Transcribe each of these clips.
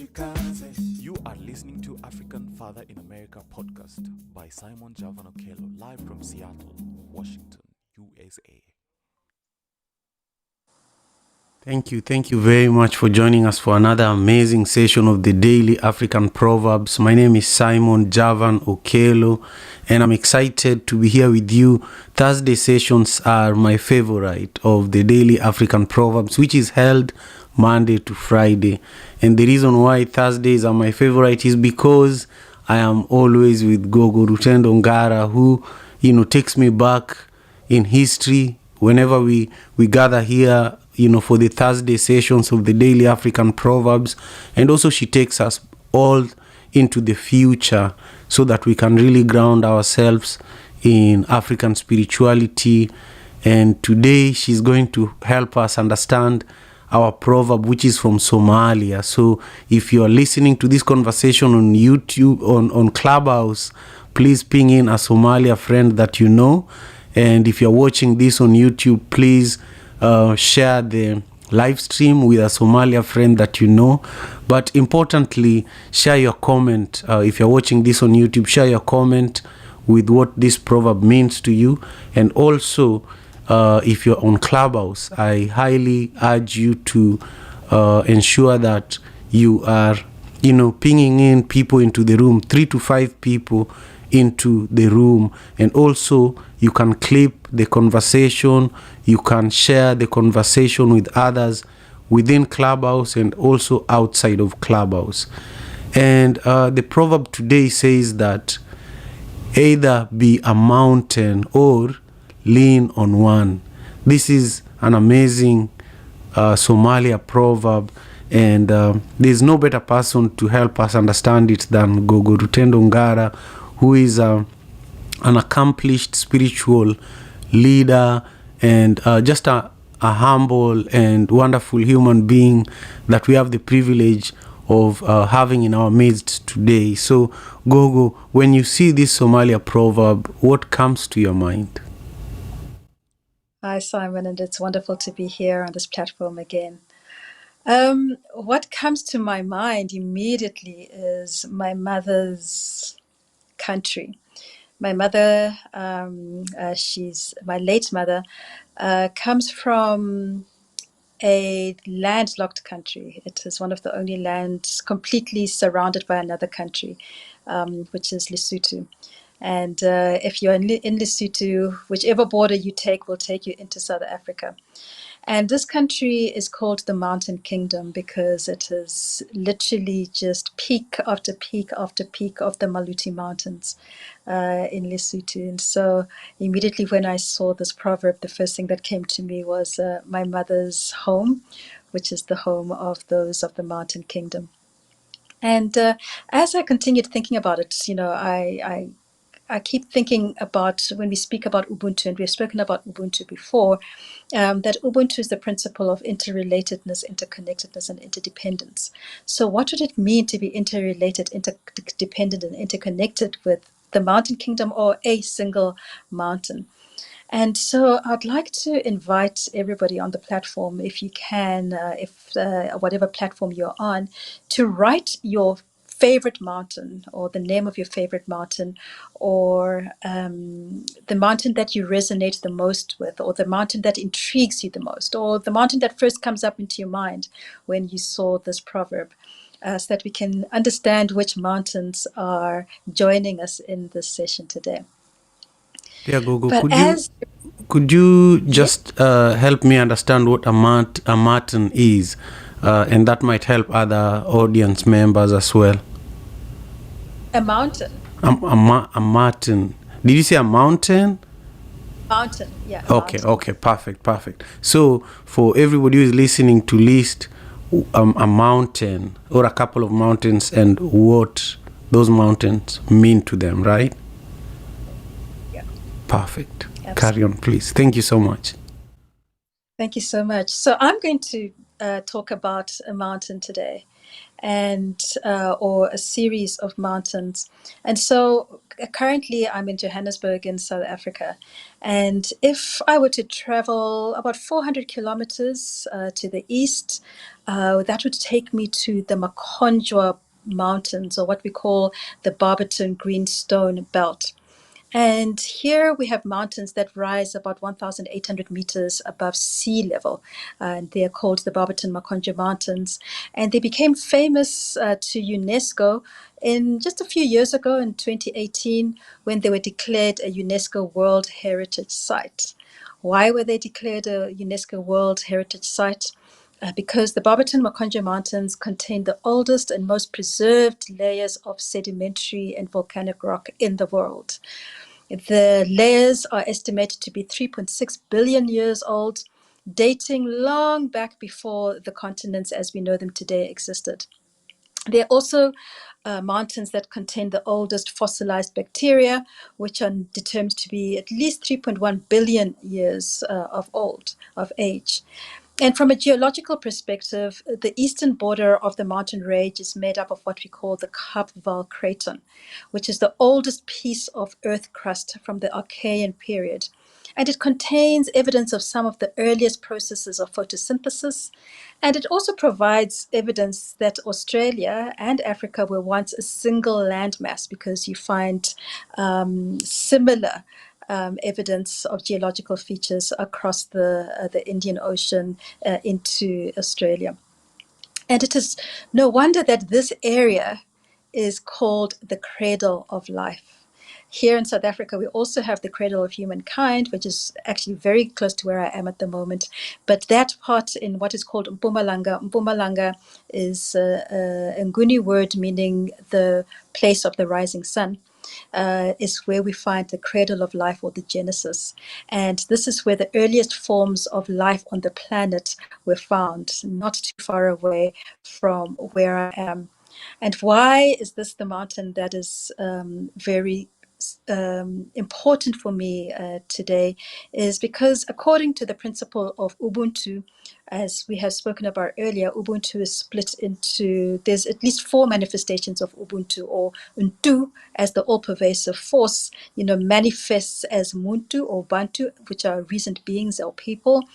You are listening to African Father in America podcast by Simon Javan Okello, live from Seattle, Washington, USA. Thank you very much for joining us for another amazing session of the Daily African Proverbs. My name is Simon Javan Okello, and I'm excited to be here with you. Thursday sessions are my favorite of the Daily African Proverbs, which is held Monday to Friday. And the reason why Thursdays are my favorite is because I am always with Gogo Rutendo Ngara, who, takes me back in history whenever we gather here, for the Thursday sessions of the Daily African Proverbs. And also she takes us all into the future so that we can really ground ourselves in African spirituality. And today she's going to help us understand our proverb, which is from Somalia. So if you are listening to this conversation on YouTube, on Clubhouse, please ping in a Somalia friend that you know. And if you're watching this on YouTube, please share the live stream with a Somalia friend that you know. But importantly, share your comment. If you're watching this on YouTube, share your comment with what this proverb means to you. And also, if you're on Clubhouse, I highly urge you to ensure that you are, pinging in people into the room, 3 to 5 people into the room. And also, you can clip the conversation, you can share the conversation with others within Clubhouse and also outside of Clubhouse. And the proverb today says that either be a mountain or lean on one. This is an amazing Somalia proverb, and there's no better person to help us understand it than Gogo Rutendo Ngara, who is an accomplished spiritual leader and just a humble and wonderful human being that we have the privilege of having in our midst today. So, Gogo, when you see this Somalia proverb, what comes to your mind? Hi, Simon, and it's wonderful to be here on this platform again. What comes to my mind immediately is my mother's country. My mother, she's my late mother, comes from a landlocked country. It is one of the only lands completely surrounded by another country, which is Lesotho. And if you're in Lesotho, whichever border you take will take you into South Africa. And this country is called the Mountain Kingdom because it is literally just peak after peak after peak of the Maluti Mountains in Lesotho. And so immediately when I saw this proverb, the first thing that came to me was my mother's home, which is the home of those of the Mountain Kingdom. And as I continued thinking about it, I keep thinking about when we speak about Ubuntu, and we've spoken about Ubuntu before, that Ubuntu is the principle of interrelatedness, interconnectedness, and interdependence. So what would it mean to be interrelated, interdependent, and interconnected with the Mountain Kingdom or a single mountain? And so I'd like to invite everybody on the platform, if you can, whatever platform you're on, to write your favorite mountain or the name of your favorite mountain, or the mountain that you resonate the most with, or the mountain that intrigues you the most, or the mountain that first comes up into your mind when you saw this proverb, so that we can understand which mountains are joining us in this session today. Yeah, Gogo, But could you just help me understand what a mountain is, and that might help other audience members as well? A mountain. A mountain. Did you say a mountain? Mountain, yeah. Okay, perfect. So for everybody who is listening, to list a mountain or a couple of mountains and what those mountains mean to them, right? Yeah. Perfect. Absolutely. Carry on, please. Thank you so much. Thank you so much. So I'm going to talk about a mountain today. and or a series of mountains. And so currently I'm in Johannesburg in South Africa. And if I were to travel about 400 kilometers to the east, that would take me to the Marconja Mountains, or what we call the Barberton Greenstone Belt. And here we have mountains that rise about 1,800 meters above sea level. And they are called the Barberton Marconja Mountains. And they became famous to UNESCO in just a few years ago in 2018 when they were declared a UNESCO World Heritage Site. Why were they declared a UNESCO World Heritage Site? Because the Barberton Marconja Mountains contain the oldest and most preserved layers of sedimentary and volcanic rock in the world. The layers are estimated to be 3.6 billion years old, dating long back before the continents as we know them today existed. There are also mountains that contain the oldest fossilized bacteria, which are determined to be at least 3.1 billion years of age. And from a geological perspective, the eastern border of the mountain range is made up of what we call the Kapval Craton, which is the oldest piece of earth crust from the Archean period. And it contains evidence of some of the earliest processes of photosynthesis. And it also provides evidence that Australia and Africa were once a single landmass, because you find similar evidence of geological features across the Indian Ocean into Australia. And it is no wonder that this area is called the cradle of life. Here in South Africa, we also have the cradle of humankind, which is actually very close to where I am at the moment. But that part in what is called Mpumalanga is a Nguni word meaning the place of the rising sun. Is where we find the cradle of life, or the Genesis. And this is where the earliest forms of life on the planet were found, not too far away from where I am. And why is this the mountain that is very important for me today? Is because according to the principle of Ubuntu, as we have spoken about earlier, Ubuntu is split into, there's at least 4 manifestations of Ubuntu, or Untu as the all-pervasive force, manifests as Muntu or Bantu, which are reasoned beings or people,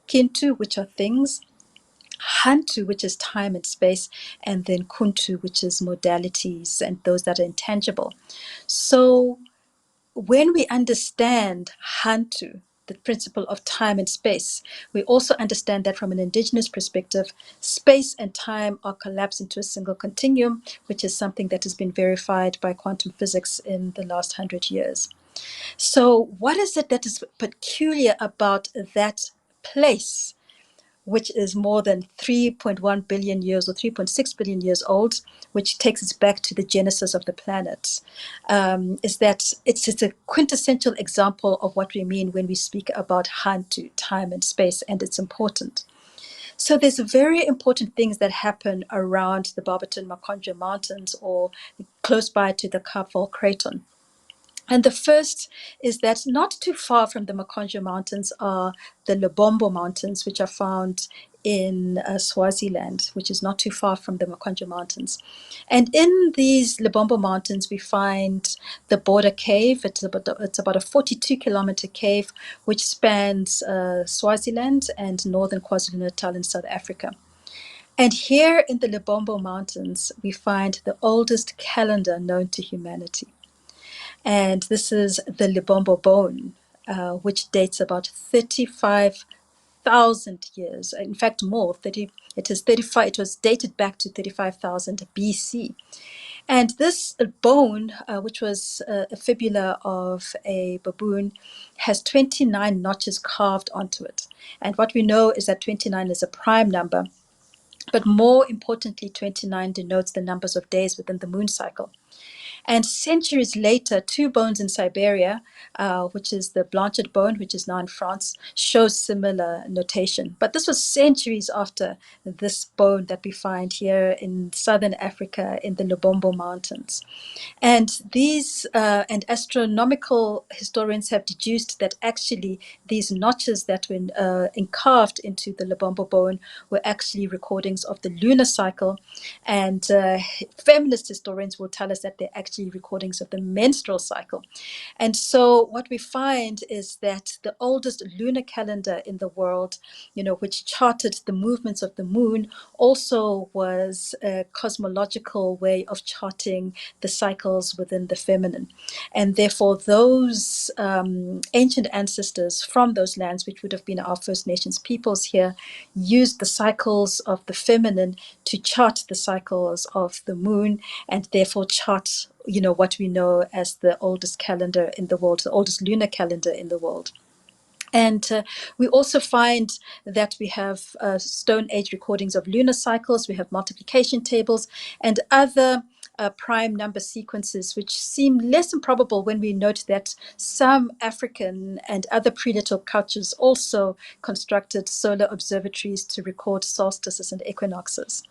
Kintu, which are things, Hantu, which is time and space, and then Kuntu, which is modalities and those that are intangible. So when we understand Hantu, the principle of time and space, we also understand that from an indigenous perspective, space and time are collapsed into a single continuum, which is something that has been verified by quantum physics in the last 100 years. So what is it that is peculiar about that place, which is more than 3.1 billion years or 3.6 billion years old, which takes us back to the genesis of the planet, is that it's a quintessential example of what we mean when we speak about Hantu, time and space, and it's important. So there's very important things that happen around the Barberton Marconja Mountains, or close by to the Kapval Craton. And the first is that not too far from the Marconja Mountains are the Lebombo Mountains, which are found in Swaziland, which is not too far from the Marconja Mountains. And in these Lebombo Mountains, we find the Border Cave. It's about a 42-kilometer cave, which spans Swaziland and northern KwaZulu-Natal in South Africa. And here in the Lebombo Mountains, we find the oldest calendar known to humanity. And this is the Lebombo Bone, which dates about 35,000 years. In fact, more. It was dated back to 35,000 BC. And this bone, which was a fibula of a baboon, has 29 notches carved onto it. And what we know is that 29 is a prime number. But more importantly, 29 denotes the numbers of days within the moon cycle. And centuries later, two bones in Siberia, which is the Blanchard bone, which is now in France, shows similar notation. But this was centuries after this bone that we find here in southern Africa in the Lubombo Mountains. And these and astronomical historians have deduced that actually these notches that were carved into the Lubombo bone were actually recordings of the lunar cycle. And feminist historians will tell us that they're actually recordings of the menstrual cycle. And so what we find is that the oldest lunar calendar in the world, which charted the movements of the moon, also was a cosmological way of charting the cycles within the feminine. And therefore, those ancient ancestors from those lands, which would have been our First Nations peoples here, used the cycles of the feminine to chart the cycles of the moon, and therefore chart what we know as the oldest calendar in the world, the oldest lunar calendar in the world. And we also find that we have Stone Age recordings of lunar cycles, we have multiplication tables, and other prime number sequences, which seem less improbable when we note that some African and other pre-littoral cultures also constructed solar observatories to record solstices and equinoxes.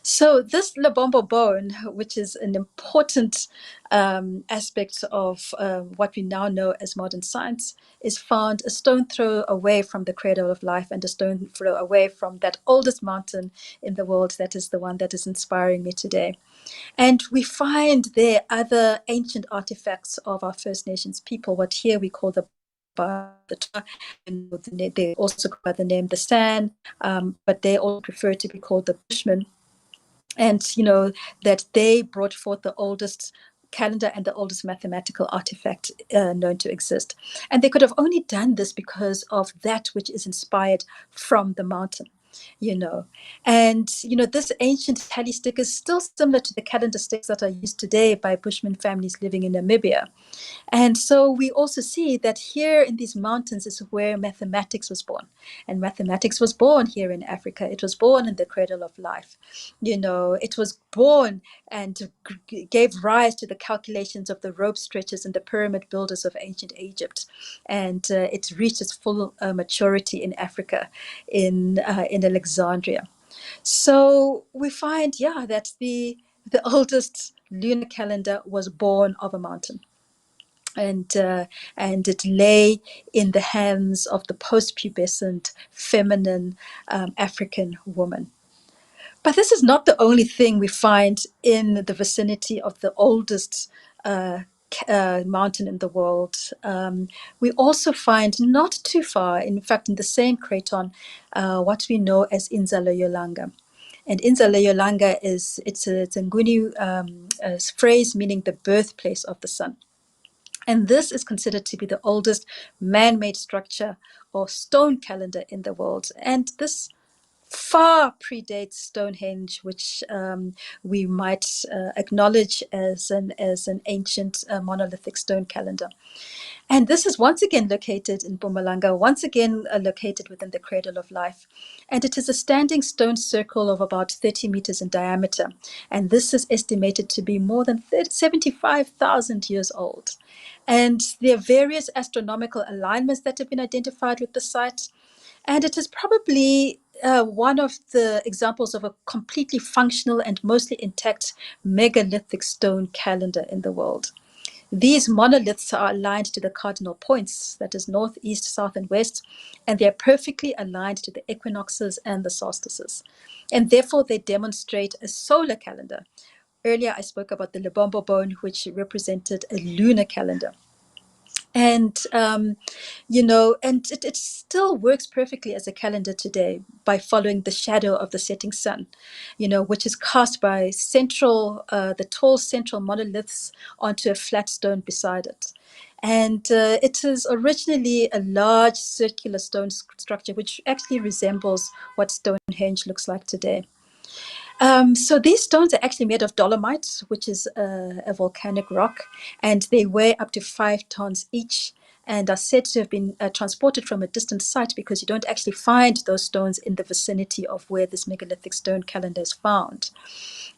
So this Lubombo bone, which is an important aspect of what we now know as modern science, is found a stone throw away from the cradle of life and a stone throw away from that oldest mountain in the world that is the one that is inspiring me today. And we find there other ancient artifacts of our First Nations people, what here we call the they also go by the name the San, but they all prefer to be called the Bushmen. And that they brought forth the oldest calendar and the oldest mathematical artifact known to exist. And they could have only done this because of that which is inspired from the mountain. And this ancient tally stick is still similar to the calendar sticks that are used today by Bushman families living in Namibia. And so we also see that here in these mountains is where mathematics was born. And mathematics was born here in Africa. It was born in the cradle of life. It was born and gave rise to the calculations of the rope stretchers and the pyramid builders of ancient Egypt. And it reached its full maturity in Africa, in Alexandria. So we find, that the oldest lunar calendar was born of a mountain. And it lay in the hands of the post-pubescent feminine African woman. But this is not the only thing we find in the vicinity of the oldest mountain in the world. We also find not too far, in fact, in the same craton, what we know as Inzala Yolanga. And Inzala Yolanga it's a Nguni phrase meaning the birthplace of the sun. And this is considered to be the oldest man-made structure or stone calendar in the world. And this far predates Stonehenge, which we might acknowledge as an ancient monolithic stone calendar. And this is once again located in Mpumalanga, once again located within the cradle of life. And it is a standing stone circle of about 30 meters in diameter. And this is estimated to be more than 75,000 years old. And there are various astronomical alignments that have been identified with the site. And it is probably one of the examples of a completely functional and mostly intact megalithic stone calendar in the world. These monoliths are aligned to the cardinal points, that is north, east, south, and west, and they are perfectly aligned to the equinoxes and the solstices. And therefore, they demonstrate a solar calendar. Earlier, I spoke about the Lubombo bone, which represented a lunar calendar. And it still works perfectly as a calendar today by following the shadow of the setting sun, which is cast by the tall central monoliths onto a flat stone beside it. And it is originally a large circular stone structure, which actually resembles what Stonehenge looks like today. So these stones are actually made of dolomite, which is a volcanic rock, and they weigh up to 5 tons each. and are said to have been transported from a distant site because you don't actually find those stones in the vicinity of where this megalithic stone calendar is found.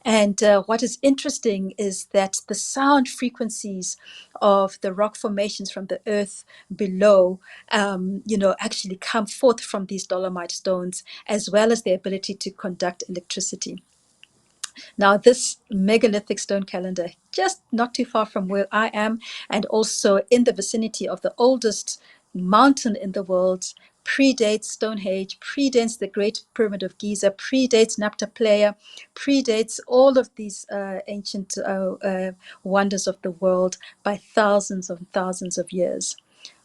And what is interesting is that the sound frequencies of the rock formations from the earth below, actually come forth from these dolomite stones, as well as their ability to conduct electricity. Now, this megalithic stone calendar, just not too far from where I am, and also in the vicinity of the oldest mountain in the world, predates Stonehenge, predates the Great Pyramid of Giza, predates Nabta Playa, predates all of these ancient wonders of the world by thousands and thousands of years.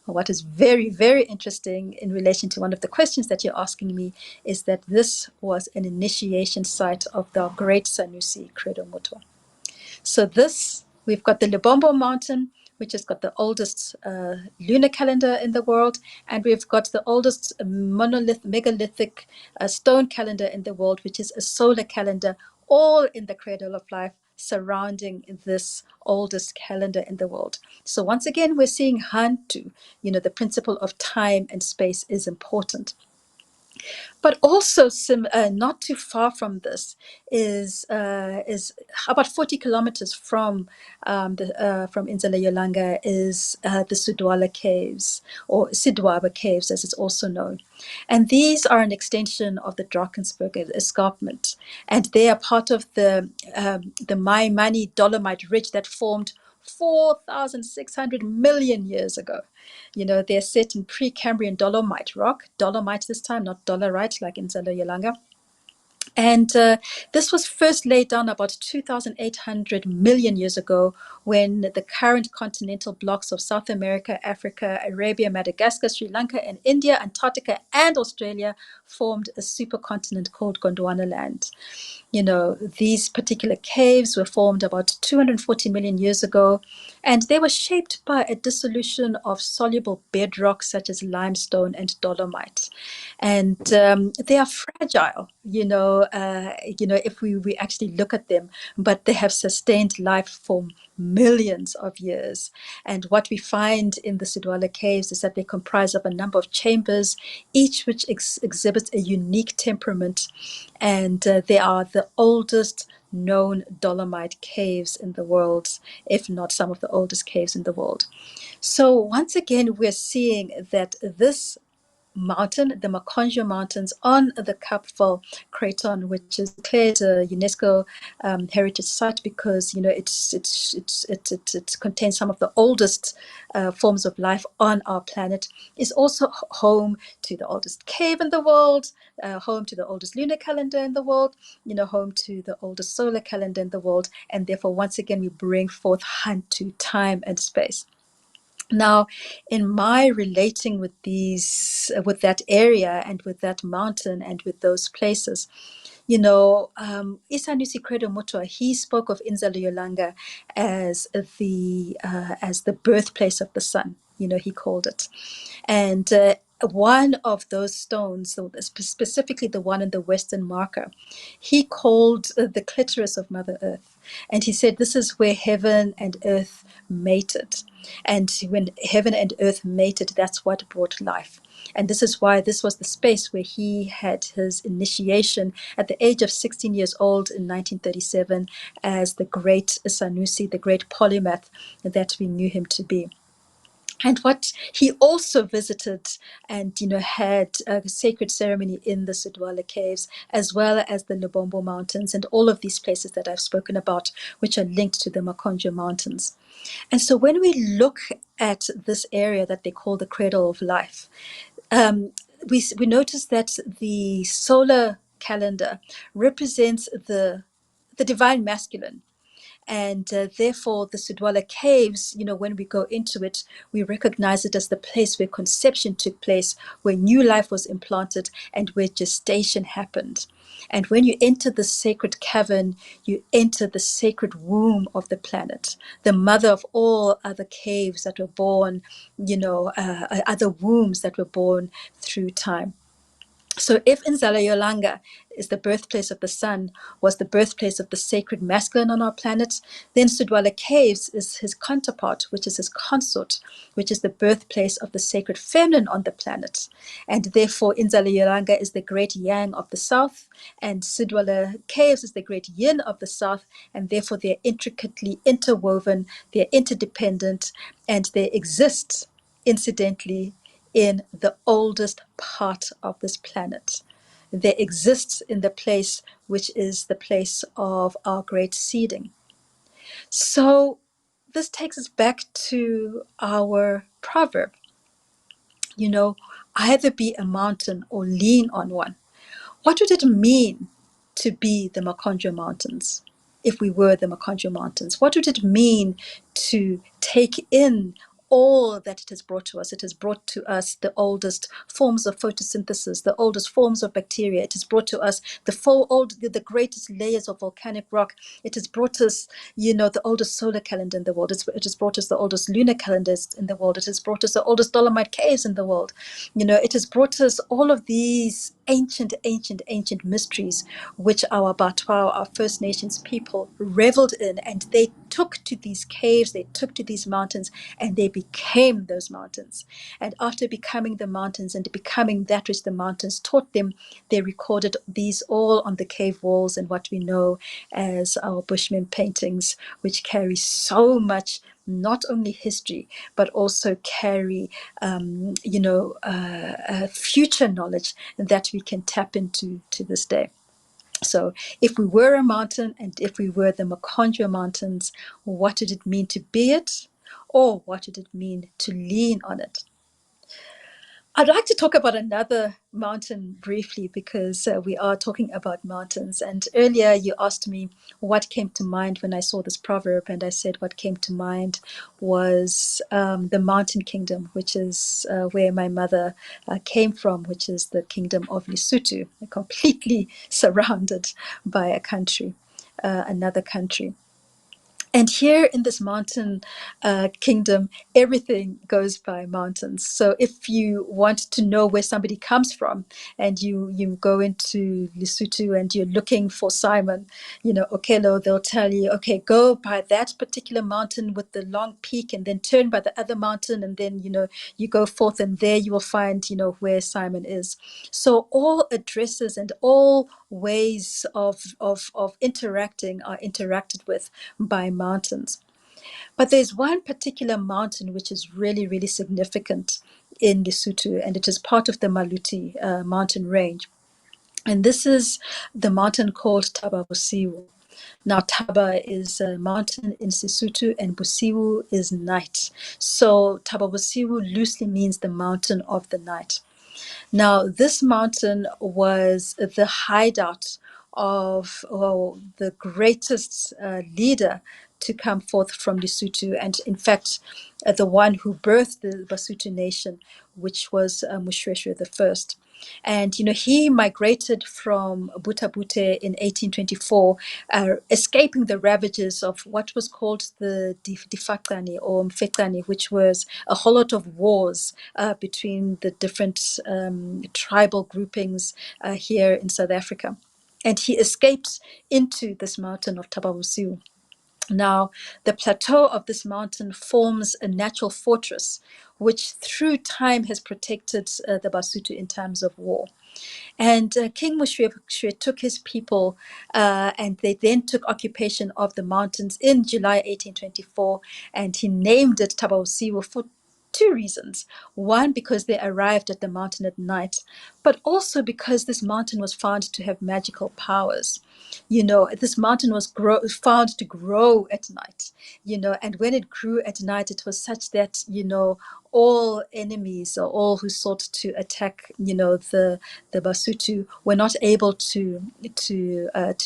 What is very, very interesting in relation to one of the questions that you're asking me is that this was an initiation site of the great Sanusi Credo Mutwa. So this, we've got the Lubombo Mountain, which has got the oldest lunar calendar in the world, and we've got the oldest megalithic stone calendar in the world, which is a solar calendar, all in the cradle of life, surrounding this oldest calendar in the world. So once again, we're seeing Hantu, the principle of time and space is important. But also, not too far from this is about 40 kilometers from from Inzala is the Siddwaba Caves, or Siddwaba Caves, as it's also known. And these are an extension of the Drakensberg escarpment, and they are part of the Maimani Dolomite Ridge that formed 4,600 million years ago. They're set in Precambrian dolomite rock, dolomite this time, not dolerite like in Zaloyalanga. And this was first laid down about 2,800 million years ago when the current continental blocks of South America, Africa, Arabia, Madagascar, Sri Lanka, and India, Antarctica, and Australia formed a supercontinent called Gondwana land. These particular caves were formed about 240 million years ago, and they were shaped by a dissolution of soluble bedrock such as limestone and dolomite. And they are fragile, if we actually look at them, but they have sustained life for millions of years. And what we find in the Siddwaba Caves is that they comprise of a number of chambers, each which exhibits a unique temperament. And they are the oldest known dolomite caves in the world, if not some of the oldest caves in the world. So once again, we're seeing that this mountain, the Marconja Mountains on the Kapval Craton, which is declared a UNESCO heritage site because it contains some of the oldest forms of life on our planet, is also home to the oldest cave in the world, home to the oldest lunar calendar in the world, home to the oldest solar calendar in the world, and therefore once again we bring forth Hantu, time and space. Now, in my relating with that area and with that mountain and with those places, Isanusi Credo Mutwa, he spoke of Inzala as the birthplace of the sun. He called it, and one of those stones, so specifically the one in the western marker, he called the clitoris of Mother Earth, and he said this is where heaven and earth mated. And when heaven and earth mated, that's what brought life. And this is why this was the space where he had his initiation at the age of 16 years old in 1937 as the great Sanusi, the great polymath that we knew him to be. And what he also visited and had a sacred ceremony in the Siddwaba Caves, as well as the Lubombo Mountains and all of these places that I've spoken about, which are linked to the Marconja Mountains. And so when we look at this area that they call the cradle of life, we notice that the solar calendar represents the divine masculine. And therefore, the Siddwaba Caves, when we go into it, we recognize it as the place where conception took place, where new life was implanted, and where gestation happened. And when you enter the sacred cavern, you enter the sacred womb of the planet, the mother of all other caves that were born, other wombs that were born through time. So if Inzala is the birthplace of the sun, was the birthplace of the sacred masculine on our planet, then Siddwaba Caves is his counterpart, which is his consort, which is the birthplace of the sacred feminine on the planet. And therefore Inzala is the great yang of the south, and Siddwaba Caves is the great yin of the south, and therefore they're intricately interwoven, they're interdependent, and they exist incidentally in the oldest part of this planet. They exist in the place which is the place of our great seeding. So this takes us back to our proverb, either be a mountain or lean on one. What would it mean to be the Marconja Mountains if we were the Marconja Mountains? What would it mean to take in all that it has brought to us? It has brought to us the oldest forms of photosynthesis, the oldest forms of bacteria. It has brought to us the greatest layers of volcanic rock. It has brought us, the oldest solar calendar in the world. It has brought us the oldest lunar calendars in the world. It has brought us the oldest dolomite caves in the world. It has brought us all of these ancient mysteries which our Batwa, our First Nations people, reveled in, and they took to these caves, they took to these mountains, and they became those mountains. And after becoming the mountains and becoming that which the mountains taught them, they recorded these all on the cave walls and what we know as our Bushman paintings, which carry so much not only history, but also carry, future knowledge that we can tap into to this day. So if we were a mountain and if we were the Marconja Mountains, what did it mean to be it? Or what did it mean to lean on it? I'd like to talk about another mountain briefly because we are talking about mountains. And earlier you asked me what came to mind when I saw this proverb. And I said what came to mind was the mountain kingdom, which is where my mother came from, which is the kingdom of Lesotho, completely surrounded by a country, another country. And here in this mountain kingdom, everything goes by mountains. So if you want to know where somebody comes from and you go into Lesotho and you're looking for Simon, Okelo, they'll tell you, okay, go by that particular mountain with the long peak and then turn by the other mountain. And then, you go forth and there you will find, where Simon is. So all addresses and all ways of interacting are interacted with by mountains. But there's one particular mountain which is really, really significant in Lesotho, and it is part of the Maluti mountain range. And this is the mountain called Thaba Bosiu. Now, Thaba is a mountain in Sesotho and Bosiu is night. So Thaba Bosiu loosely means the mountain of the night. Now, this mountain was the hideout of the greatest leader to come forth from Lesotho, and in fact, the one who birthed the Basotho nation, which was Moshoeshoe the First. And he migrated from Butabute in 1824, escaping the ravages of what was called the Difaqani or Mfecani, which was a whole lot of wars between the different tribal groupings here in South Africa. And he escaped into this mountain of Thaba Bosiu. Now, the plateau of this mountain forms a natural fortress, which through time has protected the Basotho in times of war. And King Moshoeshoe took his people and they then took occupation of the mountains in July 1824, and he named it Thaba Bosiu for two reasons. One, because they arrived at the mountain at night, but also because this mountain was found to have magical powers. This mountain was found to grow at night, and when it grew at night, it was such that, all enemies or all who sought to attack, the Basotho were not able to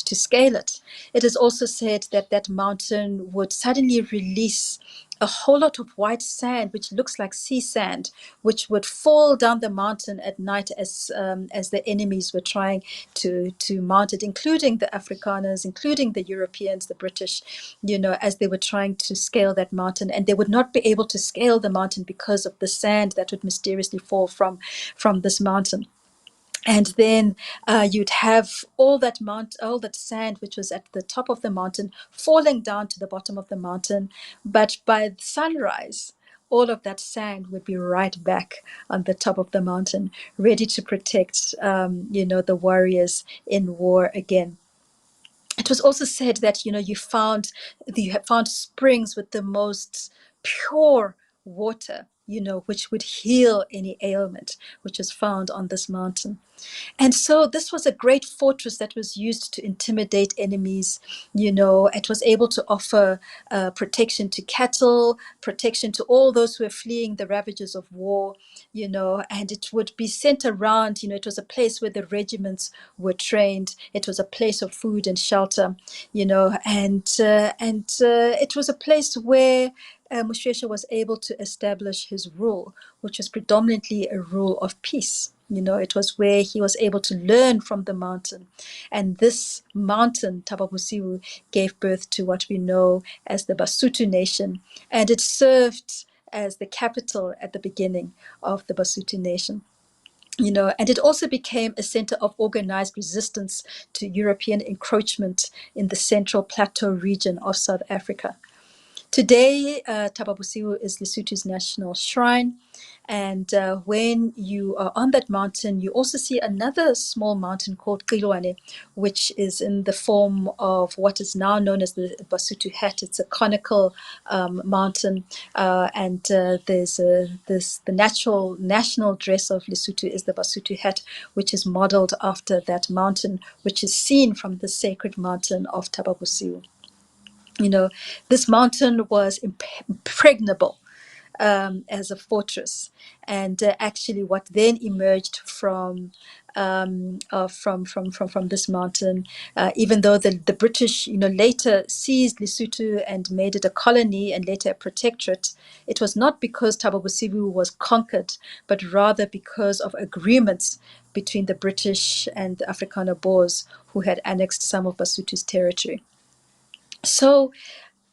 scale it. It is also said that that mountain would suddenly release a whole lot of white sand, which looks like sea sand, which would fall down the mountain at night as the enemies were trying to mount it, including the Afrikaners, including the Europeans, the British, as they were trying to scale that mountain, and they would not be able to scale the mountain because of the sand that would mysteriously fall from this mountain. And then you'd have all that sand which was at the top of the mountain falling down to the bottom of the mountain. But by sunrise, all of that sand would be right back on the top of the mountain, ready to protect, the warriors in war again. It was also said that you have found springs with the most pure water, which would heal any ailment which is found on this mountain. And so this was a great fortress that was used to intimidate enemies. It was able to offer protection to cattle, protection to all those who were fleeing the ravages of war, and it would be sent around. It was a place where the regiments were trained. It was a place of food and shelter, and it was a place where Moshoeshoe was able to establish his rule, which was predominantly a rule of peace. It was where he was able to learn from the mountain. And this mountain, Tababusiwu, gave birth to what we know as the Basotho nation. And it served as the capital at the beginning of the Basotho nation. And it also became a center of organized resistance to European encroachment in the Central Plateau region of South Africa. Today, Tababusiwu is Lesotho's national shrine. And when you are on that mountain, you also see another small mountain called Qilwane, which is in the form of what is now known as the Basotho hat. It's a conical mountain, and there's the national dress of Lesotho is the Basotho hat, which is modeled after that mountain, which is seen from the sacred mountain of Tababusiwu. This mountain was impregnable as a fortress, and actually, what then emerged from this mountain, even though the British, later seized Lesotho and made it a colony and later a protectorate, it was not because Tababusiwu was conquered, but rather because of agreements between the British and the Afrikaner Boers who had annexed some of Basotho's territory. So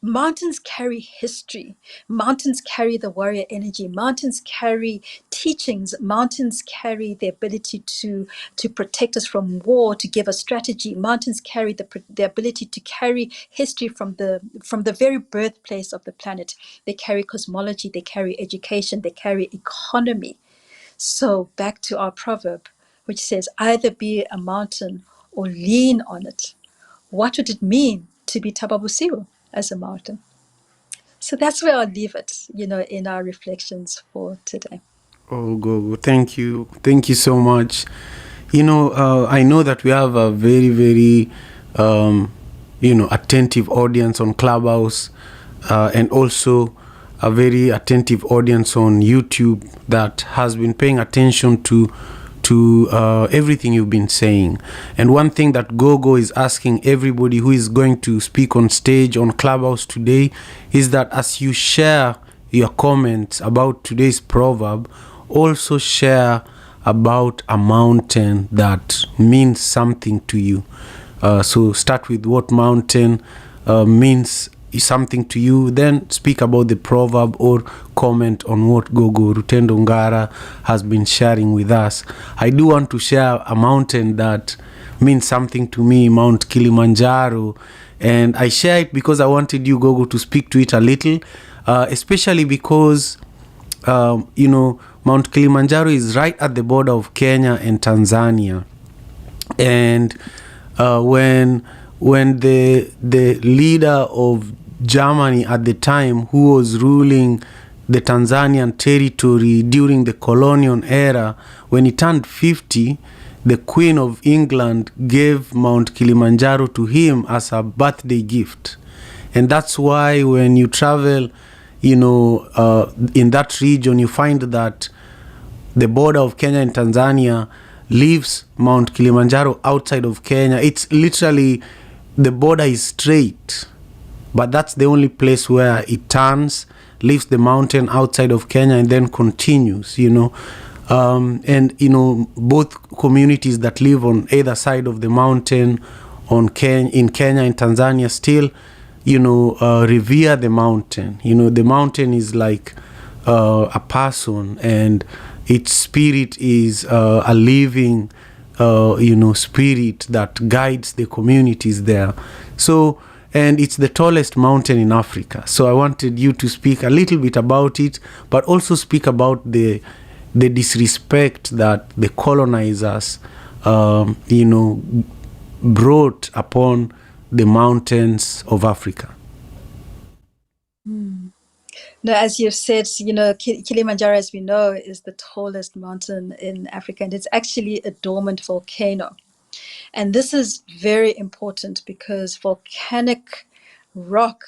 mountains carry history. Mountains carry the warrior energy. Mountains carry teachings. Mountains carry the ability to protect us from war, to give us strategy. Mountains carry the ability to carry history from the very birthplace of the planet. They carry cosmology. They carry education. They carry economy. So back to our proverb, which says, either be a mountain or lean on it. What would it mean to be Tababusiwu as a mountain? So that's where I'll leave it, in our reflections for today. Oh, Gogo, thank you. Thank you so much. I know that we have a very, very, attentive audience on Clubhouse, and also a very attentive audience on YouTube that has been paying attention to everything you've been saying. And one thing that Gogo is asking everybody who is going to speak on stage on Clubhouse today is that as you share your comments about today's proverb, also share about a mountain that means something to you. So start with what mountain means something to you, then speak about the proverb or comment on what Gogo Rutendo Ngara has been sharing with us. I do want to share a mountain that means something to me, Mount Kilimanjaro, and I share it because I wanted you, Gogo, to speak to it a little, especially because Mount Kilimanjaro is right at the border of Kenya and Tanzania, and when the leader of Germany at the time, who was ruling the Tanzanian territory during the colonial era, when he turned 50, the Queen of England gave Mount Kilimanjaro to him as a birthday gift. And that's why when you travel, in that region, you find that the border of Kenya and Tanzania leaves Mount Kilimanjaro outside of Kenya. It's literally, the border is straight, but that's the only place where it turns, leaves the mountain outside of Kenya, and then continues, and both communities that live on either side of the mountain in Kenya and Tanzania still revere the mountain. The mountain is like a person, and its spirit is a living spirit that guides the communities there. So, and it's the tallest mountain in Africa. So I wanted you to speak a little bit about it, but also speak about the disrespect that the colonizers, brought upon the mountains of Africa. No, as you've said, Kilimanjaro, as we know, is the tallest mountain in Africa, and it's actually a dormant volcano. And this is very important because volcanic rock,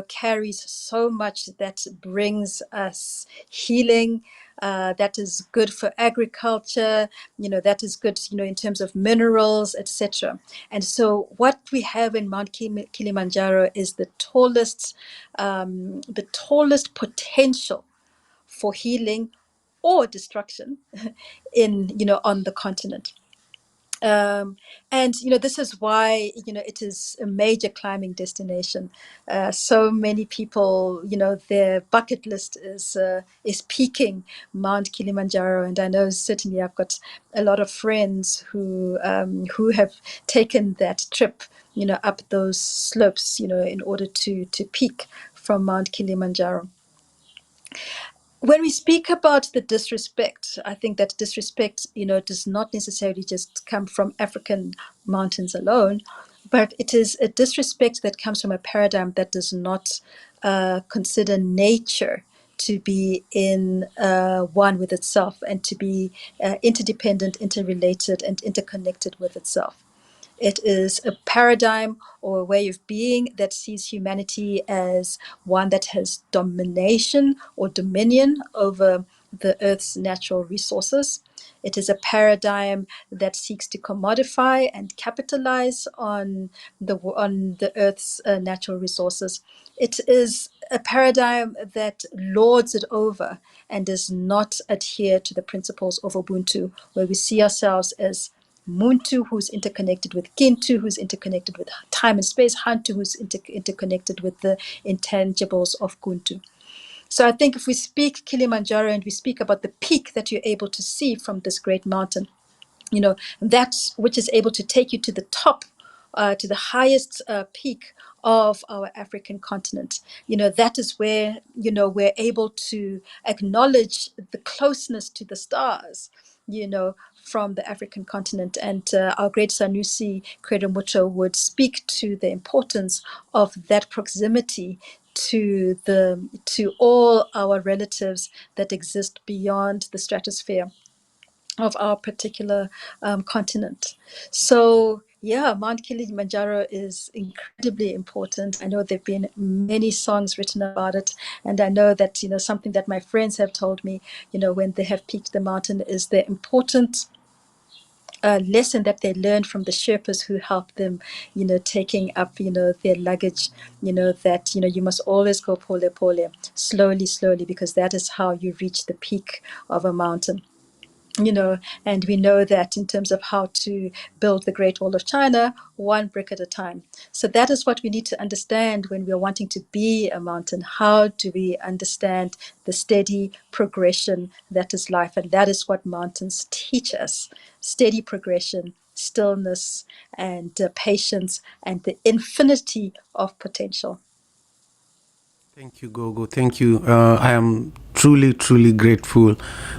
carries so much that brings us healing, that is good for agriculture, that is good, in terms of minerals, etc. And so what we have in Mount Kilimanjaro is the tallest potential for healing or destruction on the continent. And this is why it is a major climbing destination. So many people, their bucket list is peaking Mount Kilimanjaro, and I know certainly I've got a lot of friends who have taken that trip, up those slopes, in order to peak from Mount Kilimanjaro. When we speak about the disrespect, I think that disrespect, does not necessarily just come from African mountains alone, but it is a disrespect that comes from a paradigm that does not consider nature to be in one with itself and to be interdependent, interrelated, and interconnected with itself. It is a paradigm or a way of being that sees humanity as one that has domination or dominion over the Earth's natural resources. It is a paradigm that seeks to commodify and capitalize on the Earth's natural resources. It is a paradigm that lords it over and does not adhere to the principles of Ubuntu, where we see ourselves as Muntu, who's interconnected with Kintu, who's interconnected with time and space, Hantu, who's interconnected with the intangibles of Kuntu. So I think if we speak Kilimanjaro and we speak about the peak that you're able to see from this great mountain, that which is able to take you to the top, to the highest peak of our African continent. That is where, we're able to acknowledge the closeness to the stars, from the African continent. And our great Sanusi Credo would speak to the importance of that proximity to all our relatives that exist beyond the stratosphere of our particular continent. So yeah, Mount Kilimanjaro is incredibly important. I know there have been many songs written about it, and I know that something that my friends have told me, when they have peaked the mountain, is the important lesson that they learned from the Sherpas who helped them, taking up, their luggage, that, you must always go pole pole, slowly, because that is how you reach the peak of a mountain. And we know that in terms of how to build the Great Wall of China, one brick at a time. So that is what we need to understand when we are wanting to be a mountain. How do we understand the steady progression that is life? And that is what mountains teach us. Steady progression, stillness, and patience, and the infinity of potential. Thank you, Gogo. Thank you. I am truly grateful.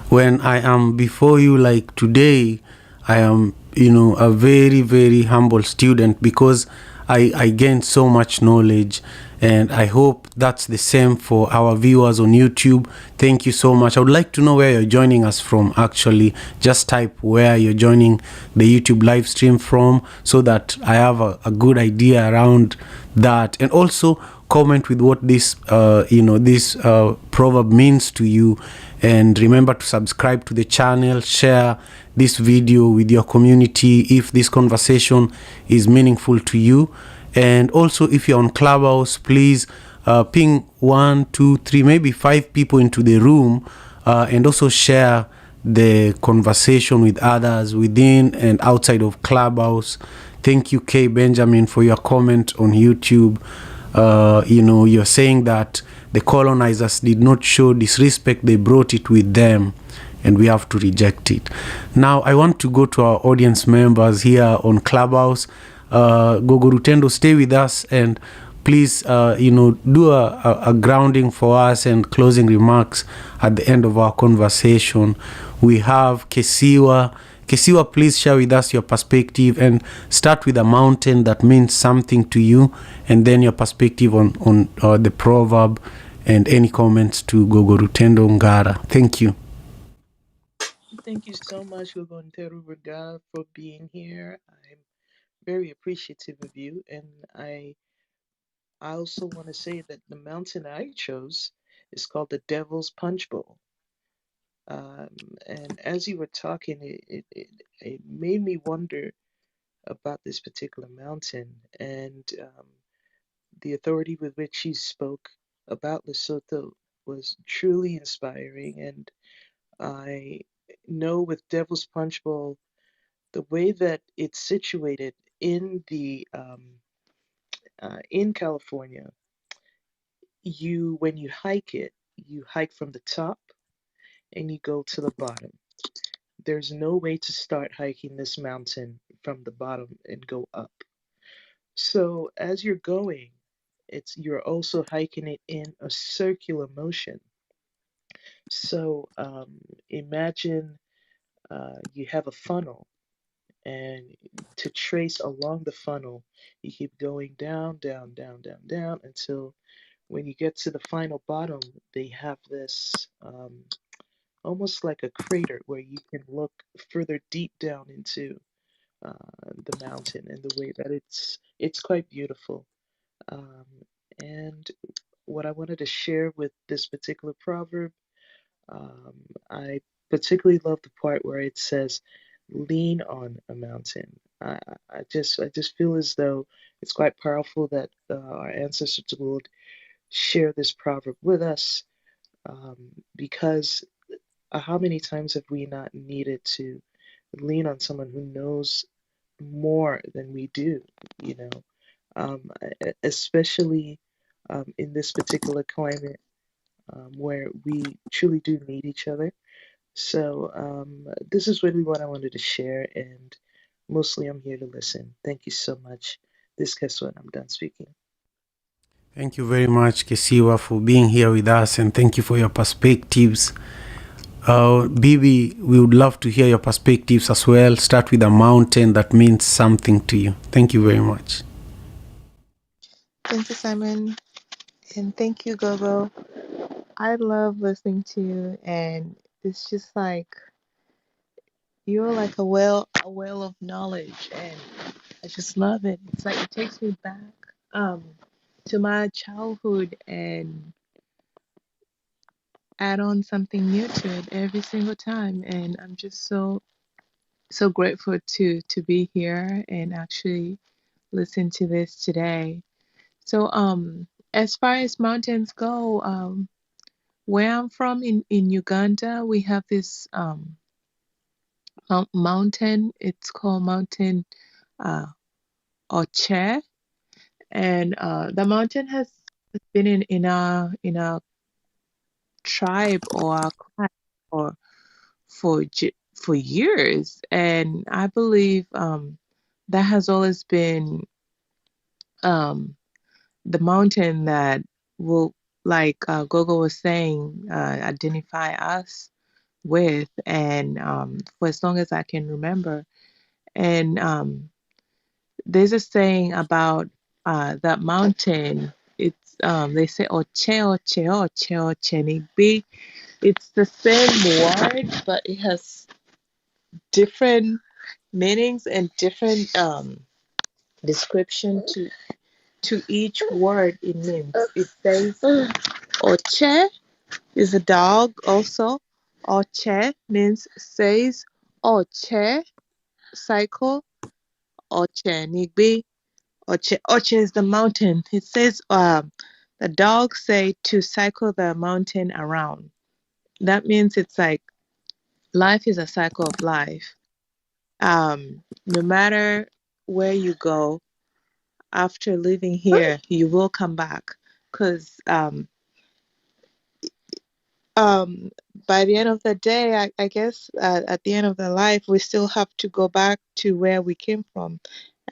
When I am before you like today, I am, a very humble student because I gained so much knowledge, and I hope that's the same for our viewers on YouTube. Thank you so much. I would like to know where you're joining us from, actually. Just type where you're joining the YouTube live stream from so that I have a good idea around that. And also comment with what this proverb means to you, and remember to subscribe to the channel, share this video with your community if this conversation is meaningful to you. And also, if you're on Clubhouse, please ping 1, 2, 3, maybe 5 people into the room, and also share the conversation with others within and outside of Clubhouse. Thank you, K. Benjamin, for your comment on YouTube. You're saying that the colonizers did not show disrespect, they brought it with them. and we have to reject it. Now, I want to go to our audience members here on Clubhouse. Gogo Rutendo, stay with us and please, do a grounding for us and closing remarks at the end of our conversation. We have Kesiwa. Kesiwa, please share with us your perspective and start with a mountain that means something to you, and then your perspective on the proverb, and any comments to Gogo Rutendo Ngara. Thank you. Thank you so much, Gogo Rutendo Ngara, for being here. I'm very appreciative of you, and I also want to say that the mountain I chose is called the Devil's Punch Bowl. And as you were talking, it made me wonder about this particular mountain and the authority with which she spoke about Lesotho was truly inspiring. And I know with Devil's Punch Bowl, the way that it's situated in the in California, when you hike it, you hike from the top and you go to the bottom. There's no way to start hiking this mountain from the bottom and go up. So as you're going, you're also hiking it in a circular motion. So imagine you have a funnel, and to trace along the funnel, you keep going down, down, down, down, down until when you get to the final bottom, they have this almost like a crater where you can look further deep down into the mountain, and the way that it's quite beautiful. Um, and what I wanted to share with this particular proverb, I particularly love the part where it says, "Lean on a mountain." I just feel as though it's quite powerful that our ancestors would share this proverb with us, because how many times have we not needed to lean on someone who knows more than we do, you know, especially in this particular climate where we truly do need each other. So, this is really what I wanted to share, and mostly I'm here to listen. Thank you so much. This is what I'm done speaking. Thank you very much, Kesiwa, for being here with us, and thank you for your perspectives. Bibi, we would love to hear your perspectives as well. Start with a mountain that means something to you. Thank you very much. Thank you, Simon. And thank you, Gogo. I love listening to you, and it's just like you're like a well of knowledge, and I just love it. It's like it takes me back um to my childhood and add on something new to it every single time. And I'm just so grateful to be here and actually listen to this today. So as far as mountains go, where I'm from in Uganda, we have this mountain. It's called Mountain uh, Oche, and the mountain has been in our tribe or our clan for for years, and I believe that has always been um, the mountain that will, like Gogo was saying, identify us with, and for as long as I can remember. And there's a saying about that mountain. It's they say oche oche oche oche nigbi. It's the same word, but it has different meanings and different description to each word it means. It says oche is a dog also. Oche means says. Oche, cycle. Oche nigbi. Oche, Oche is the mountain. It says the dogs say to cycle the mountain around. That means it's like life is a cycle of life. No matter where you go, after leaving here, you will come back because by the end of the day, I guess at the end of the life, we still have to go back to where we came from,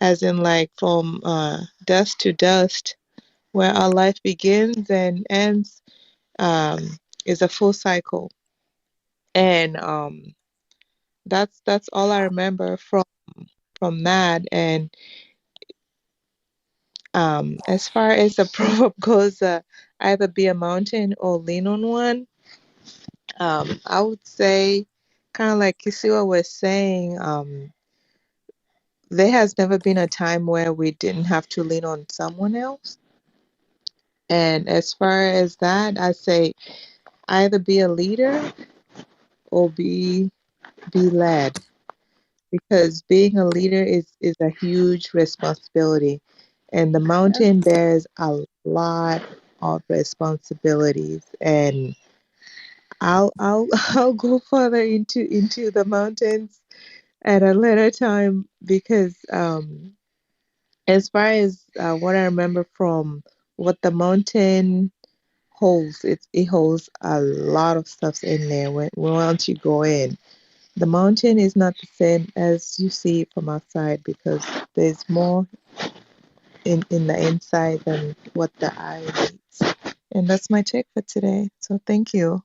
as in like from dust to dust, where our life begins and ends, is a full cycle. And that's all I remember from that. And as far as the proverb goes, either be a mountain or lean on one. I would say, kind of like Kisiwa was saying, there has never been a time where we didn't have to lean on someone else. And as far as that, I say either be a leader or be led, because being a leader is a huge responsibility, and the mountain bears a lot of responsibilities. And I'll I'll go further into the mountains at a later time, because as far as what I remember from what the mountain holds, it holds a lot of stuff in there. When once you go in, the mountain is not the same as you see it from outside, because there's more in the inside than what the eye needs. And that's my take for today. So thank you.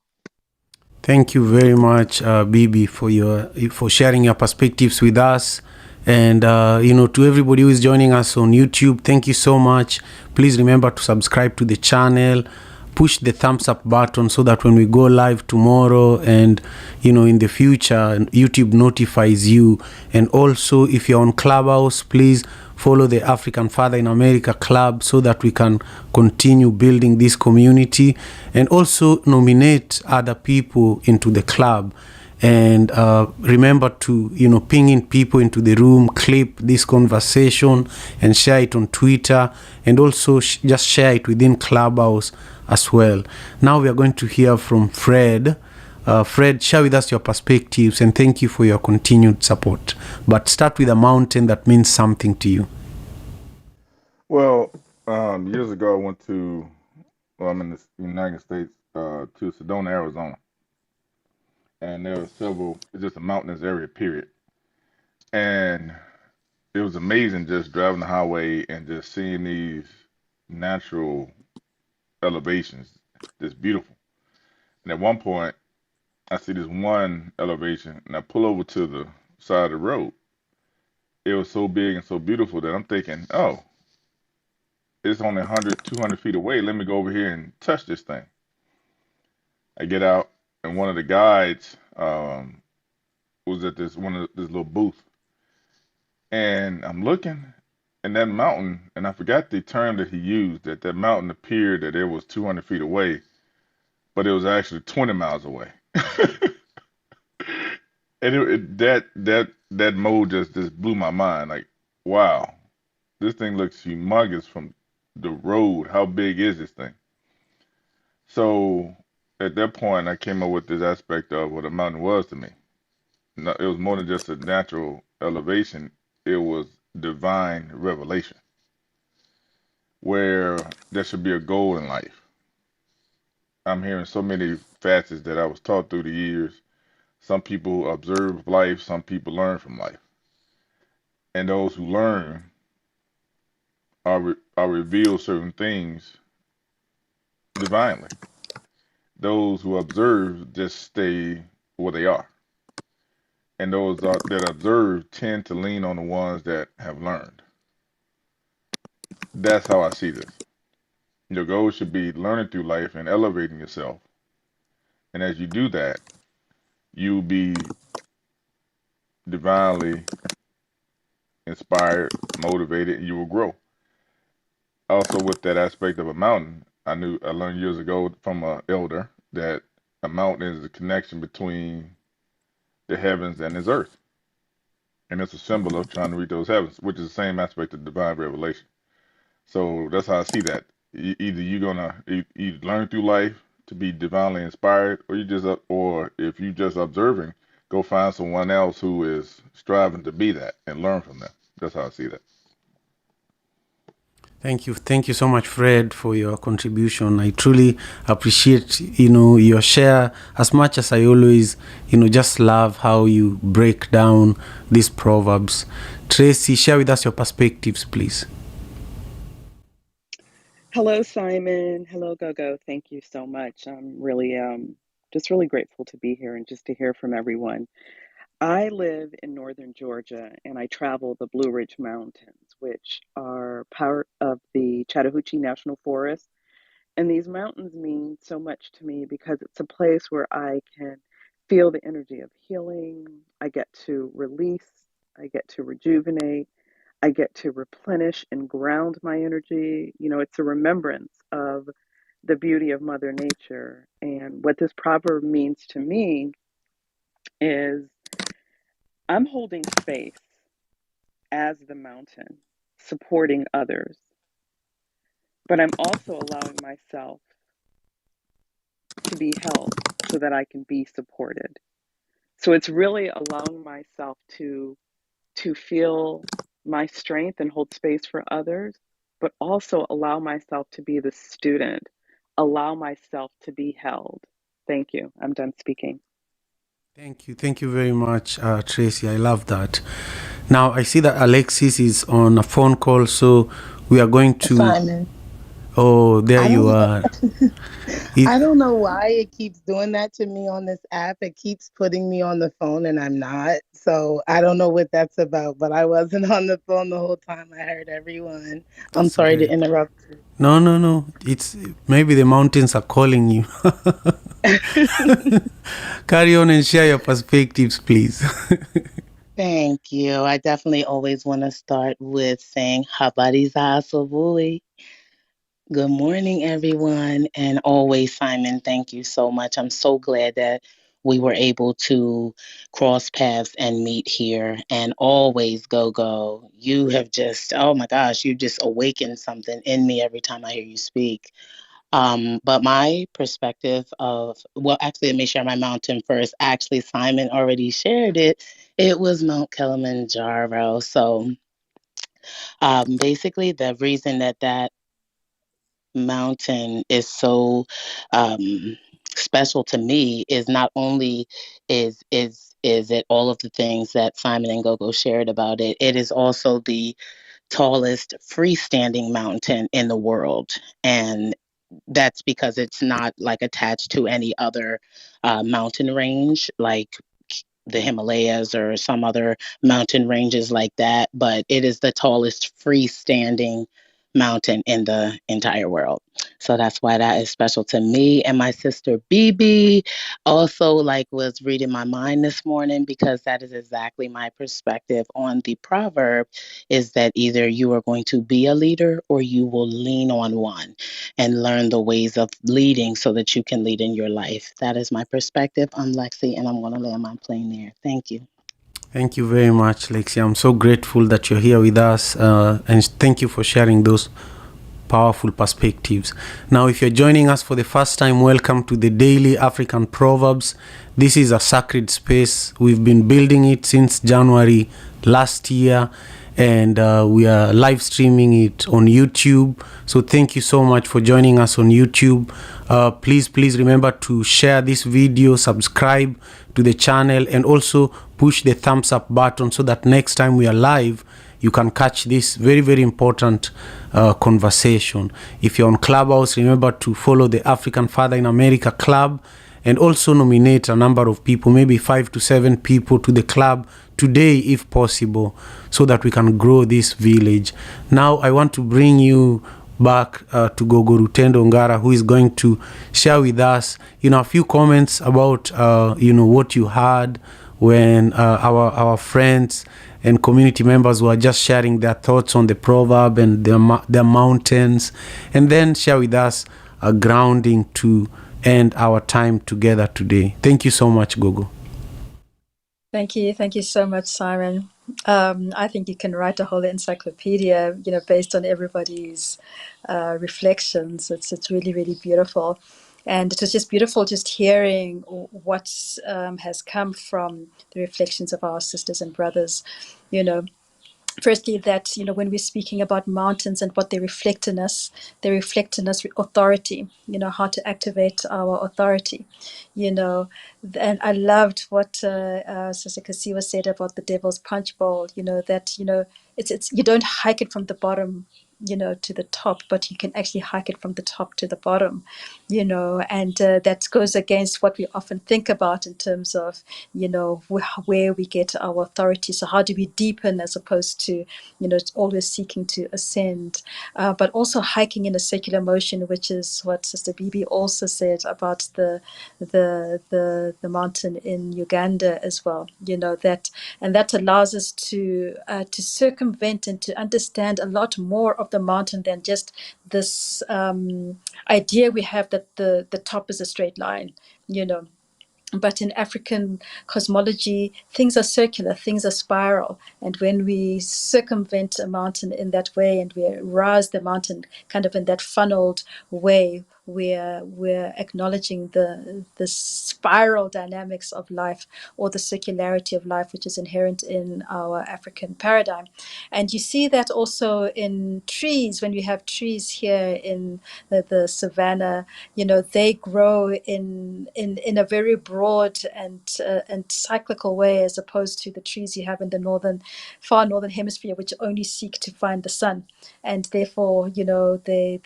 Thank you very much, Bibi, for sharing your perspectives with us. And to everybody who is joining us on YouTube, thank you so much. Please remember to subscribe to the channel, push the thumbs up button so that when we go live tomorrow and in the future, YouTube notifies you. And also, if you're on Clubhouse, please follow the African Father in America Club so that we can continue building this community, and also nominate other people into the club. And remember to ping in people into the room, clip this conversation and share it on Twitter, and also just share it within Clubhouse as well. Now we are going to hear from Fred. Fred, share with us your perspectives, and thank you for your continued support. But start with a mountain that means something to you. Well, years ago, I went I'm in the United States, to Sedona, Arizona. And there are it's just a mountainous area, period. And it was amazing just driving the highway and just seeing these natural elevations, just beautiful. And at one point, I see this one elevation, and I pull over to the side of the road. It was so big and so beautiful that I'm thinking, oh, it's only 100, 200 feet away. Let me go over here and touch this thing. I get out, and one of the guides was at this little booth, and I'm looking, and that mountain, and I forgot the term that he used. That mountain appeared that it was 200 feet away, but it was actually 20 miles away. And that mode just blew my mind. Like, wow, this thing looks humongous from the road. How big is this thing? So at that point, I came up with this aspect of what a mountain was to me. No, it was more than just a natural elevation. It was divine revelation, where there should be a goal in life. I'm hearing so many facets that I was taught through the years. Some people observe life, some people learn from life. And those who learn are revealed certain things divinely. Those who observe just stay where they are. And those that observe tend to lean on the ones that have learned. That's how I see this. Your goal should be learning through life and elevating yourself. And as you do that, you'll be divinely inspired, motivated, and you will grow. Also, with that aspect of a mountain, I learned years ago from an elder that a mountain is a connection between the heavens and this earth. And it's a symbol of trying to reach those heavens, which is the same aspect of divine revelation. So that's how I see that. Either you're gonna you learn through life to be divinely inspired, or or if you just observing, go find someone else who is striving to be that and learn from them. That's how I see that. Thank you so much, Fred, for your contribution. I truly appreciate, your share as much as I always, just love how you break down these proverbs. Tracy, share with us your perspectives, please. Hello, Simon. Hello, Gogo. Thank you so much. I'm really just really grateful to be here and just to hear from everyone. I live in northern Georgia and I travel the Blue Ridge Mountains, which are part of the Chattahoochee National Forest. And these mountains mean so much to me because it's a place where I can feel the energy of healing. I get to release, I get to rejuvenate, I get to replenish and ground my energy. It's a remembrance of the beauty of Mother Nature. And what this proverb means to me is I'm holding space as the mountain, supporting others, but I'm also allowing myself to be held so that I can be supported. So it's really allowing myself to feel my strength and hold space for others, but also allow myself to be the student, allow myself to be held. Thank you. I'm done speaking. Thank you very much, Tracy. I love that. Now I see that Alexis is on a phone call, so we are going to. Simon. Oh, there you are. I don't know why it keeps doing that to me on this app. It keeps putting me on the phone and I'm not. So I don't know what that's about, but I wasn't on the phone the whole time. I heard everyone. I'm sorry to interrupt you. No. It's maybe the mountains are calling you. Carry on and share your perspectives, please. Thank you. I definitely always want to start with saying Habari za asubuhi. Good morning, everyone. And always, Simon, thank you so much. I'm so glad that we were able to cross paths and meet here. And always, Gogo, you have just, oh my gosh, you just awakened something in me every time I hear you speak. But my perspective well, actually, let me share my mountain first. Actually, Simon already shared it. It was Mount Kilimanjaro. So basically, the reason that mountain is so special to me is not only is it all of the things that Simon and Gogo shared about it. It is also the tallest freestanding mountain in the world, and that's because it's not like attached to any other mountain range like the Himalayas or some other mountain ranges like that, but it is the tallest freestanding mountain in the entire world. So that's why that is special to me. And my sister BB also like was reading my mind this morning because that is exactly my perspective on the proverb is that either you are going to be a leader or you will lean on one and learn the ways of leading so that you can lead in your life. That is my perspective. I'm Lexi, and I'm going to land my plane there. Thank you. Thank you very much, Lexi. I'm so grateful that you're here with us, and thank you for sharing those powerful perspectives. Now, if you're joining us for the first time, welcome to the Daily African Proverbs. This is a sacred space. We've been building it since January last year, and we are live streaming it on YouTube. So thank you so much for joining us on YouTube. Please remember to share this video, subscribe to the channel, and also push the thumbs up button so that next time we are live, you can catch this very, very important conversation. If you're on Clubhouse, remember to follow the African Father in America Club and also nominate a number of people, maybe 5 to 7 people to the club today if possible, so that we can grow this village. Now I want to bring you back to Gogo Rutendo Ngara, who is going to share with us, a few comments about, what you heard when our friends and community members were just sharing their thoughts on the proverb and their mountains, and then share with us a grounding to end our time together today. Thank you so much, Gogo. Thank you. Thank you so much, Simon. I think you can write a whole encyclopedia, based on everybody's reflections. It's really, really beautiful. And it was just beautiful just hearing what has come from the reflections of our sisters and brothers, firstly, that when we're speaking about mountains and what they reflect in us, they reflect in us authority, how to activate our authority. And I loved what Sister Kasiwa said about the devil's punch bowl, that it's you don't hike it from the bottom to the top, but you can actually hike it from the top to the bottom, and that goes against what we often think about in terms of where we get our authority. So how do we deepen as opposed to always seeking to ascend, but also hiking in a circular motion, which is what Sister Bibi also said about the mountain in Uganda as well. That allows us to circumvent and to understand a lot more of the mountain than just this idea we have that the top is a straight line. But in African cosmology, things are circular, things are spiral. And when we circumvent a mountain in that way and we rise the mountain kind of in that funneled way, we're acknowledging the spiral dynamics of life, or the circularity of life, which is inherent in our African paradigm. And you see that also in trees. When we have trees here in the savannah, they grow in a very broad and cyclical way, as opposed to the trees you have in the far northern hemisphere, which only seek to find the sun, and therefore they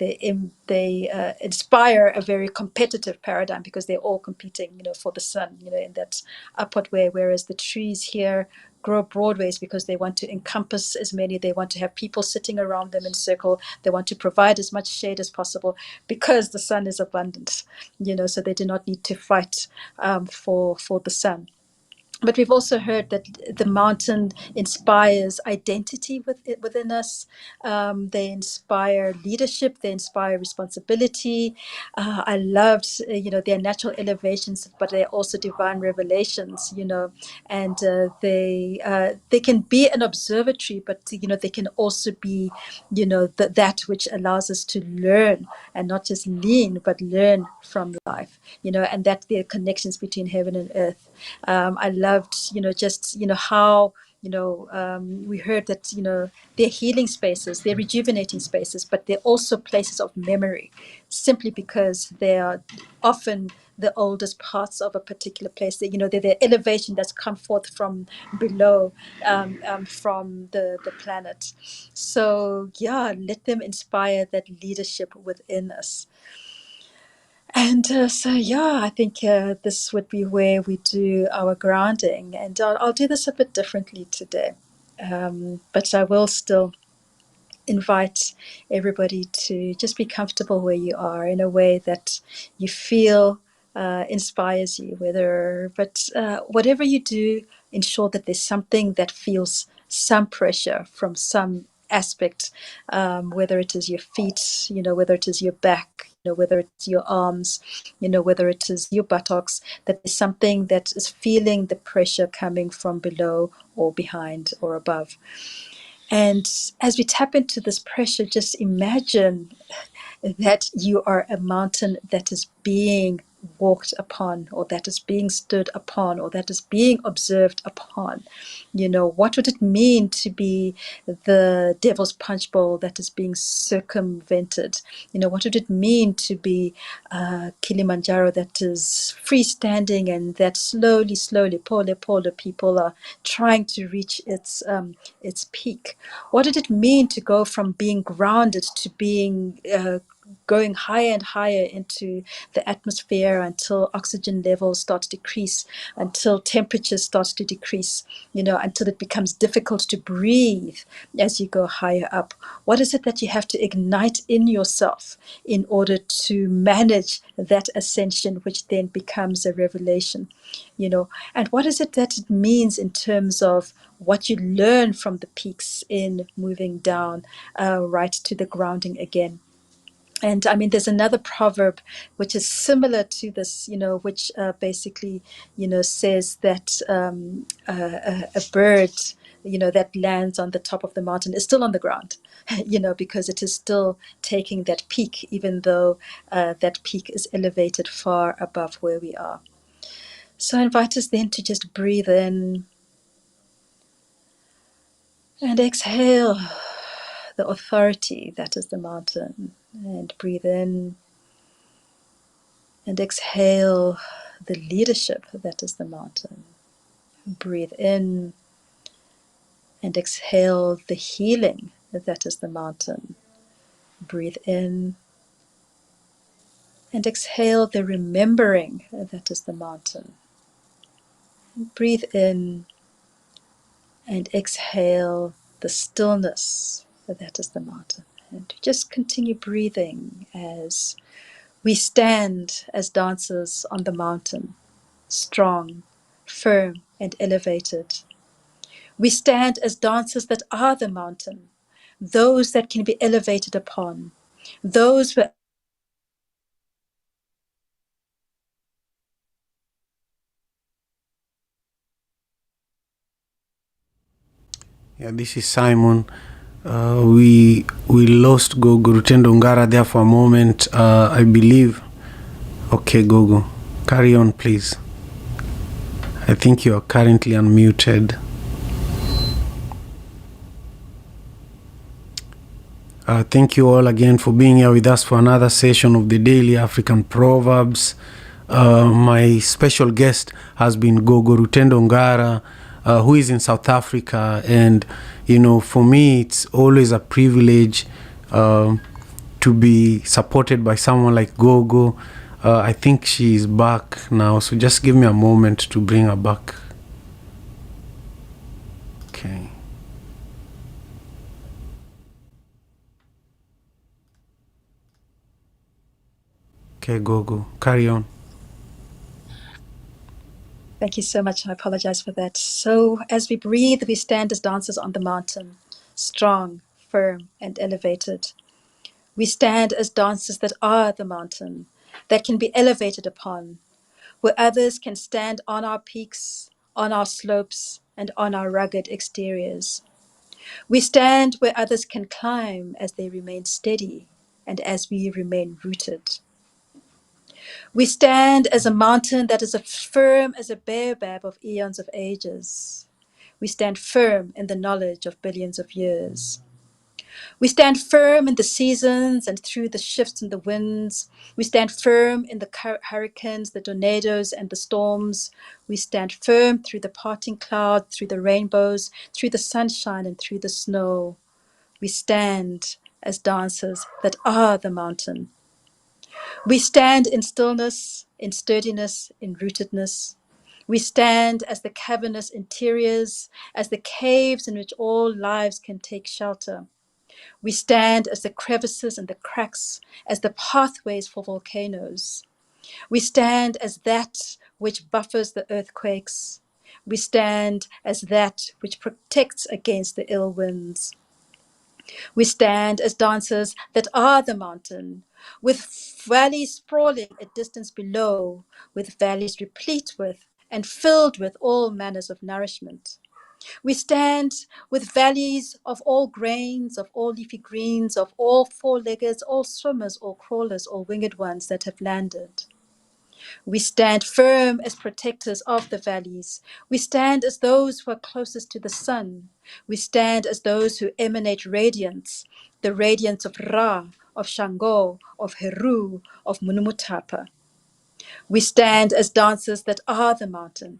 inspire a very competitive paradigm, because they're all competing for the sun in that upward way, whereas the trees here grow broadways because they want to encompass as many. They want to have people sitting around them in circle. They want to provide as much shade as possible because the sun is abundant, so they do not need to fight for the sun. But we've also heard that the mountain inspires identity within us. They inspire leadership. They inspire responsibility. I loved, their natural elevations, but they're also divine revelations. And they can be an observatory, but they can also be, that which allows us to learn and not just lean, but learn from life. And that there are connections between heaven and earth. I loved, just, how, we heard that, they're healing spaces, they're rejuvenating spaces, but they're also places of memory, simply because they are often the oldest parts of a particular place. They're the elevation that's come forth from below, from the planet. So, yeah, let them inspire that leadership within us. And so, yeah, I think this would be where we do our grounding. And I'll do this a bit differently today. But I will still invite everybody to just be comfortable where you are in a way that you feel inspires you. Whatever you do, ensure that there's something that feels some pressure from some aspect, whether it is your feet, whether it is your back, whether it's your arms, whether it is your buttocks, that there's something that is feeling the pressure coming from below or behind or above. And as we tap into this pressure, just imagine that you are a mountain that is being walked upon, or that is being stood upon, or that is being observed upon. What would it mean to be the devil's punch bowl that is being circumvented? What would it mean to be Kilimanjaro that is freestanding and that slowly, pole, people are trying to reach its peak? What did it mean to go from being grounded to being going higher and higher into the atmosphere until oxygen levels start to decrease, until temperatures start to decrease, until it becomes difficult to breathe as you go higher up? What is it that you have to ignite in yourself in order to manage that ascension, which then becomes a revelation? And what is it that it means in terms of what you learn from the peaks in moving down right to the grounding again? And I mean, there's another proverb which is similar to this, which basically, says that a bird, that lands on the top of the mountain is still on the ground, because it is still taking that peak, even though that peak is elevated far above where we are. So I invite us then to just breathe in And exhale the authority that is the mountain. And breathe in and exhale the leadership that is the mountain. Breathe in and exhale the healing that is the mountain. Breathe in and exhale the remembering that is the mountain. Breathe in and exhale the stillness that is the mountain. And just continue breathing as we stand as dancers on the mountain, strong, firm, and elevated. We stand as dancers that are the mountain, those that can be elevated upon, those where Yeah, this is Simon. We lost Gogo Rutendo Ngara there for a moment, I believe. Okay, Gogo, carry on, please. I think you are currently unmuted. Thank you all again for being here with us for another session of the Daily African Proverbs. My special guest has been Gogo Rutendo Ngara, who is in South Africa. And, you know, for me, it's always a privilege to be supported by someone like Gogo. I think she is back now, so just give me a moment to bring her back. Okay. Okay, Gogo, carry on. Thank you so much. I apologize for that. So, as we breathe, we stand as dancers on the mountain, strong, firm, and elevated. We stand as dancers that are the mountain, that can be elevated upon, where others can stand on our peaks, on our slopes, and on our rugged exteriors. We stand where others can climb as they remain steady and as we remain rooted. We stand as a mountain that is as firm as a baobab of eons of ages. We stand firm in the knowledge of billions of years. We stand firm in the seasons and through the shifts in the winds. We stand firm in the hurricanes, the tornadoes, and the storms. We stand firm through the parting clouds, through the rainbows, through the sunshine, and through the snow. We stand as dancers that are the mountain. We stand in stillness, in sturdiness, in rootedness. We stand as the cavernous interiors, as the caves in which all lives can take shelter. We stand as the crevices and the cracks, as the pathways for volcanoes. We stand as that which buffers the earthquakes. We stand as that which protects against the ill winds. We stand as dancers that are the mountain, with valleys sprawling a distance below, with valleys replete with and filled with all manners of nourishment. We stand with valleys of all grains, of all leafy greens, of all four-leggeds, all swimmers, all crawlers, all winged ones that have landed. We stand firm as protectors of the valleys. We stand as those who are closest to the sun. We stand as those who emanate radiance, the radiance of Ra, of Shango, of Heru, of Munumutapa. We stand as dancers that are the mountain.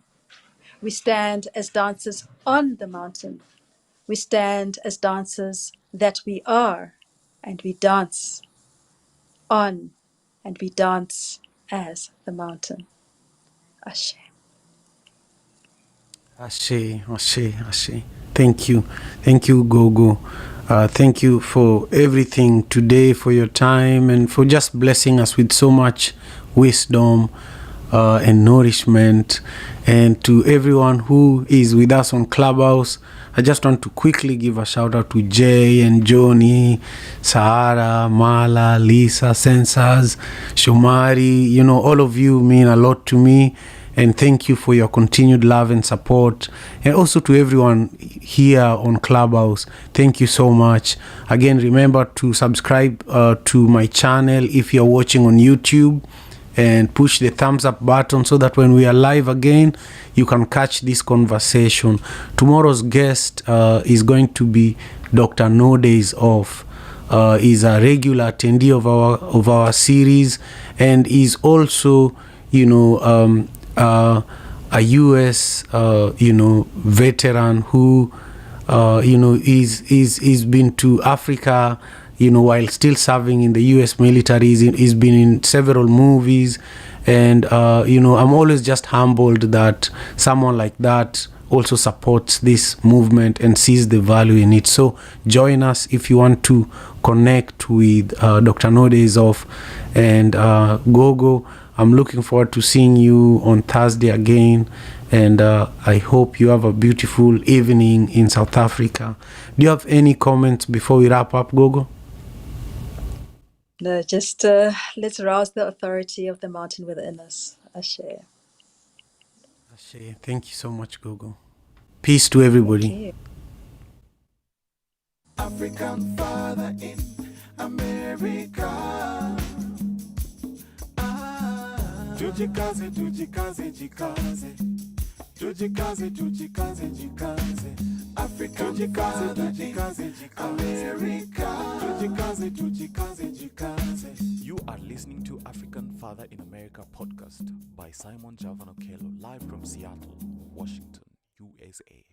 We stand as dancers on the mountain. We stand as dancers that we are, and we dance on, and we dance as the mountain. Ashe. Ashe, Ashe, Ashe. Thank you. Thank you, Gogo. Thank you for everything today, for your time, and for just blessing us with so much wisdom and nourishment. And to everyone who is with us on Clubhouse, I just want to quickly give a shout out to Jay and Johnny, Sahara, Mala, Lisa, Sensas, Shomari. You know, all of you mean a lot to me. And thank you for your continued love and support. And also to everyone here on Clubhouse, thank you so much. Again, remember to subscribe to my channel if you're watching on YouTube. and push the thumbs up button so that when we are live again, you can catch this conversation. Tomorrow's guest is going to be Dr. No Days Off. Is a regular attendee of our series, and is also, a U.S. Veteran who is been to Africa, while still serving in the U.S. military. He's been in several movies, and I'm always just humbled that someone like that also supports this movement and sees the value in it. So join us if you want to connect with Dr. No Days Off and Gogo. I'm looking forward to seeing you on Thursday again, and I hope you have a beautiful evening in South Africa. Do you have any comments before we wrap up, Gogo? No, just let's rouse the authority of the mountain within us. Ashe. Ashe. Thank you so much, Gogo. Peace to everybody. Thank you. African father in America. Tujikaze, tujikaze, jikaze. Tujikaze, tujikaze, jikaze. African father in America. Tujikaze, tujikaze, jikaze. You are listening to African Father in America podcast by Simon Javan Okello, live from Seattle, Washington, USA.